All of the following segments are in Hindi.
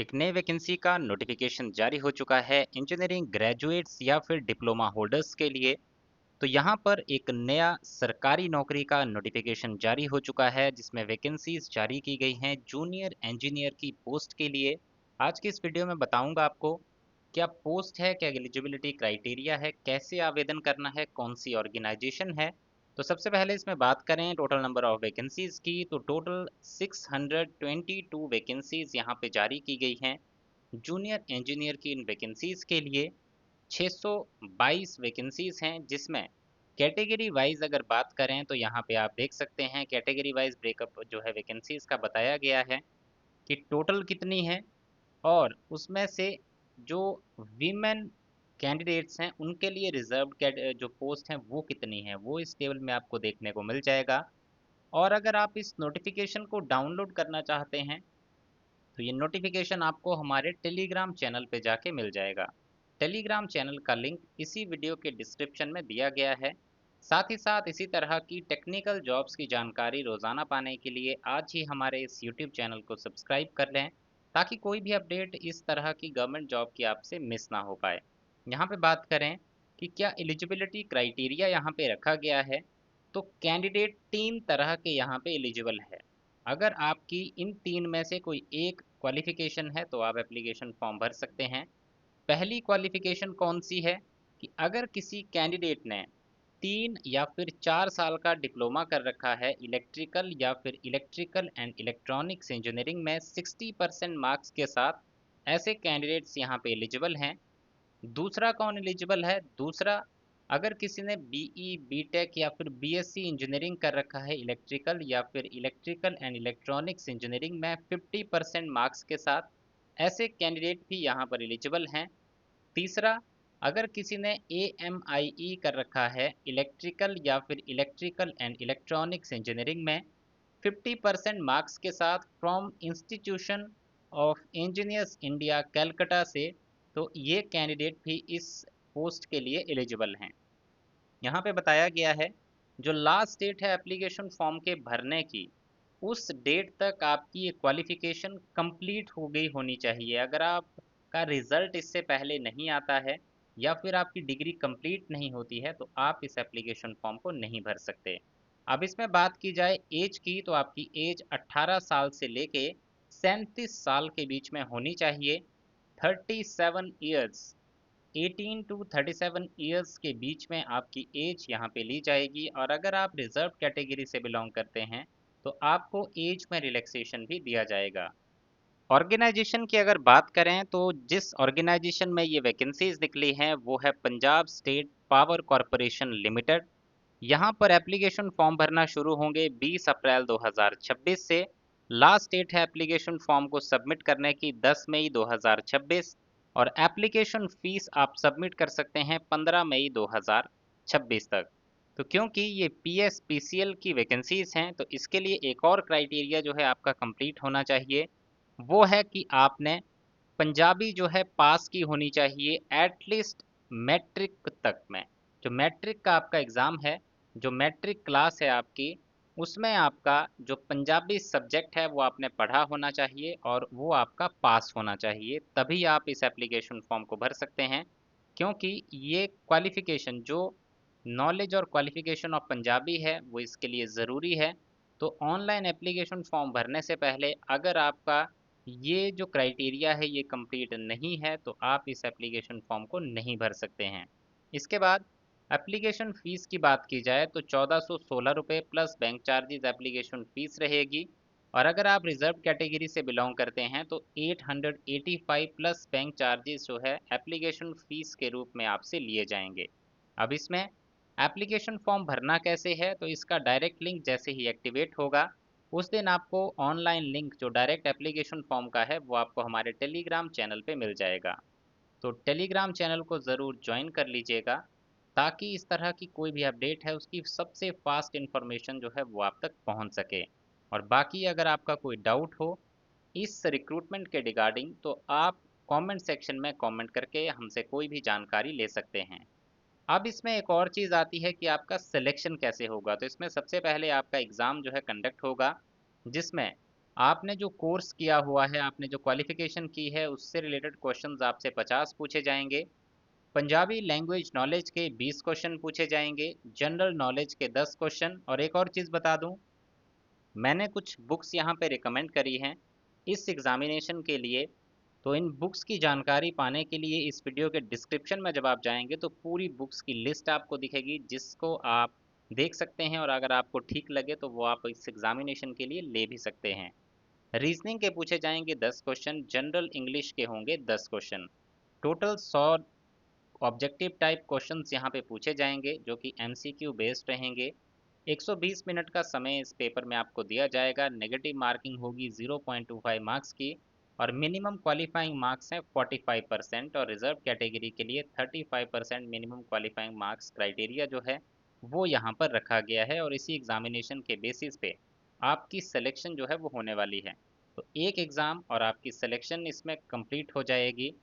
एक नई वैकेंसी का नोटिफिकेशन जारी हो चुका है इंजीनियरिंग ग्रेजुएट्स या फिर डिप्लोमा होल्डर्स के लिए। तो यहाँ पर एक नया सरकारी नौकरी का नोटिफिकेशन जारी हो चुका है जिसमें वैकेंसीज जारी की गई हैं जूनियर इंजीनियर की पोस्ट के लिए। आज की इस वीडियो में बताऊंगा आपको क्या पोस्ट है, क्या एलिजिबिलिटी क्राइटेरिया है, कैसे आवेदन करना है, कौन सी ऑर्गेनाइजेशन है। तो सबसे पहले इसमें बात करें टोटल नंबर ऑफ वैकेंसीज की, तो टोटल 622 वैकेंसीज यहाँ पे जारी की गई हैं जूनियर इंजीनियर की। इन वैकेंसीज के लिए 622 वैकेंसीज हैं जिसमें कैटेगरी वाइज अगर बात करें तो यहाँ पे आप देख सकते हैं कैटेगरी वाइज ब्रेकअप जो है वैकेंसीज का बताया गया है कि टोटल कितनी है, और उसमें से जो वीमेन कैंडिडेट्स हैं उनके लिए रिजर्व जो पोस्ट हैं वो कितनी है, वो इस टेबल में आपको देखने को मिल जाएगा। और अगर आप इस नोटिफिकेशन को डाउनलोड करना चाहते हैं तो ये नोटिफिकेशन आपको हमारे टेलीग्राम चैनल पे जाके मिल जाएगा। टेलीग्राम चैनल का लिंक इसी वीडियो के डिस्क्रिप्शन में दिया गया है। साथ ही साथ इसी तरह की टेक्निकल जॉब्स की जानकारी रोज़ाना पाने के लिए आज ही हमारे इस यूट्यूब चैनल को सब्सक्राइब कर लें ताकि कोई भी अपडेट इस तरह की गवर्नमेंट जॉब की आपसे मिस ना हो पाए। यहाँ पे बात करें कि क्या एलिजिबिलिटी क्राइटेरिया यहाँ पे रखा गया है, तो कैंडिडेट तीन तरह के यहाँ पे एलिजिबल है। अगर आपकी इन तीन में से कोई एक क्वालिफिकेशन है तो आप एप्लीकेशन फॉर्म भर सकते हैं। पहली क्वालिफिकेशन कौन सी है कि अगर किसी कैंडिडेट ने 3 या फिर 4 साल का डिप्लोमा कर रखा है इलेक्ट्रिकल या फिर इलेक्ट्रिकल एंड इलेक्ट्रॉनिक्स इंजीनियरिंग में 60% मार्क्स के साथ, ऐसे कैंडिडेट्स यहाँ पे एलिजिबल हैं। दूसरा कौन एलिजिबल है, दूसरा अगर किसी ने बीई बीटेक या फिर बीएससी इंजीनियरिंग कर रखा है इलेक्ट्रिकल या फिर इलेक्ट्रिकल एंड इलेक्ट्रॉनिक्स इंजीनियरिंग में 50% मार्क्स के साथ, ऐसे कैंडिडेट भी यहाँ पर एलिजिबल हैं। तीसरा, अगर किसी ने AMIE कर रखा है इलेक्ट्रिकल या फिर इलेक्ट्रिकल एंड इलेक्ट्रॉनिक्स इंजीनियरिंग में 50% मार्क्स के साथ from institution of engineers India Calcutta से, तो ये कैंडिडेट भी इस पोस्ट के लिए एलिजिबल हैं। यहाँ पे बताया गया है जो लास्ट डेट है एप्लीकेशन फॉर्म के भरने की, उस डेट तक आपकी ये क्वालिफिकेशन कंप्लीट हो गई होनी चाहिए। अगर आपका रिजल्ट इससे पहले नहीं आता है या फिर आपकी डिग्री कंप्लीट नहीं होती है तो आप इस एप्लीकेशन फॉर्म को नहीं भर सकते। अब इसमें बात की जाए एज की, तो आपकी एज 18 साल से लेके 37 साल के बीच में होनी चाहिए। 37 ईयर्स, 18 टू 37 ईयर्स के बीच में आपकी एज यहाँ पे ली जाएगी। और अगर आप रिजर्व कैटेगरी से बिलोंग करते हैं तो आपको एज में रिलैक्सेशन भी दिया जाएगा। ऑर्गेनाइजेशन की अगर बात करें तो जिस ऑर्गेनाइजेशन में ये वैकेंसीज निकली हैं वो है Punjab state power corporation limited. यहाँ पर एप्लीकेशन फॉर्म भरना शुरू होंगे 20 अप्रैल 2026 से। लास्ट डेट है एप्लीकेशन फॉर्म को सबमिट करने की 10 मई 2026, और एप्लीकेशन फीस आप सबमिट कर सकते हैं 15 मई 2026 तक। तो क्योंकि ये PSPCL की वैकेंसीज हैं तो इसके लिए एक और क्राइटेरिया जो है आपका कंप्लीट होना चाहिए, वो है कि आपने पंजाबी जो है पास की होनी चाहिए एटलीस्ट मैट्रिक तक में। जो मैट्रिक का आपका एग्ज़ाम है, जो मैट्रिक क्लास है आपकी, उसमें आपका जो पंजाबी सब्जेक्ट है वो आपने पढ़ा होना चाहिए और वो आपका पास होना चाहिए, तभी आप इस एप्लीकेशन फॉर्म को भर सकते हैं। क्योंकि ये क्वालिफिकेशन जो नॉलेज और क्वालिफिकेशन ऑफ पंजाबी है वो इसके लिए ज़रूरी है। तो ऑनलाइन एप्लीकेशन फॉर्म भरने से पहले अगर आपका ये जो क्राइटेरिया है ये कंप्लीट नहीं है तो आप इस एप्लीकेशन फॉर्म को नहीं भर सकते हैं। इसके बाद एप्लीकेशन फ़ीस की बात की जाए तो 1416 रुपये plus bank charges application fees रहेगी। और अगर आप रिजर्व कैटेगरी से बिलोंग करते हैं तो 885 प्लस बैंक चार्जेस जो है एप्लीकेशन फ़ीस के रूप में आपसे लिए जाएंगे। अब इसमें एप्लीकेशन फॉर्म भरना कैसे है, तो इसका डायरेक्ट लिंक जैसे ही एक्टिवेट होगा उस दिन आपको ऑनलाइन लिंक जो डायरेक्ट एप्लीकेशन फॉर्म का है वो आपको हमारे टेलीग्राम चैनल पे मिल जाएगा। तो टेलीग्राम चैनल को ज़रूर ज्वाइन कर लीजिएगा ताकि इस तरह की कोई भी अपडेट है उसकी सबसे फास्ट इन्फॉर्मेशन जो है वो आप तक पहुंच सके। और बाकी अगर आपका कोई डाउट हो इस रिक्रूटमेंट के रिगार्डिंग तो आप कमेंट सेक्शन में कमेंट करके हमसे कोई भी जानकारी ले सकते हैं। अब इसमें एक और चीज़ आती है कि आपका सिलेक्शन कैसे होगा, तो इसमें सबसे पहले आपका एग्ज़ाम जो है कंडक्ट होगा जिसमें आपने जो कोर्स किया हुआ है, आपने जो क्वालिफिकेशन की है, उससे रिलेटेड क्वेश्चंस आपसे 50 पूछे जाएंगे। पंजाबी लैंग्वेज नॉलेज के 20 क्वेश्चन पूछे जाएंगे, जनरल नॉलेज के 10 क्वेश्चन। और एक और चीज़ बता दूं, मैंने कुछ बुक्स यहाँ पे रिकमेंड करी हैं इस एग्जामिनेशन के लिए। तो इन बुक्स की जानकारी पाने के लिए इस वीडियो के डिस्क्रिप्शन में जब आप जाएंगे तो पूरी बुक्स की लिस्ट आपको दिखेगी, जिसको आप देख सकते हैं, और अगर आपको ठीक लगे तो वो आप इस एग्जामिनेशन के लिए ले भी सकते हैं। रीजनिंग के पूछे जाएंगे 10 क्वेश्चन, जनरल इंग्लिश के होंगे 10 question. Total 100 objective type questions यहाँ पे पूछे जाएंगे जो कि एमसीक्यू बेस्ड रहेंगे। 120 मिनट का समय इस पेपर में आपको दिया जाएगा। नेगेटिव मार्किंग होगी 0.25 मार्क्स की, और मिनिमम क्वालिफाइंग मार्क्स हैं 45% और रिजर्व कैटेगरी के लिए 35% मिनिमम क्वालिफाइंग मार्क्स क्राइटेरिया जो है वो यहाँ पर रखा गया है, और इसी एग्जामिनेशन के बेसिस पे आपकी सिलेक्शन जो है वो होने वाली है। तो एक एग्ज़ाम और आपकी सिलेक्शन इसमें कंप्लीट हो जाएगी।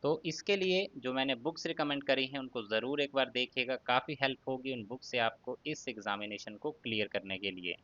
तो इसके लिए जो मैंने बुक्स रिकमेंड करी हैं उनको ज़रूर एक बार देखिएगा, काफ़ी हेल्प होगी उन बुक से आपको इस एग्ज़ामिनेशन को क्लियर करने के लिए।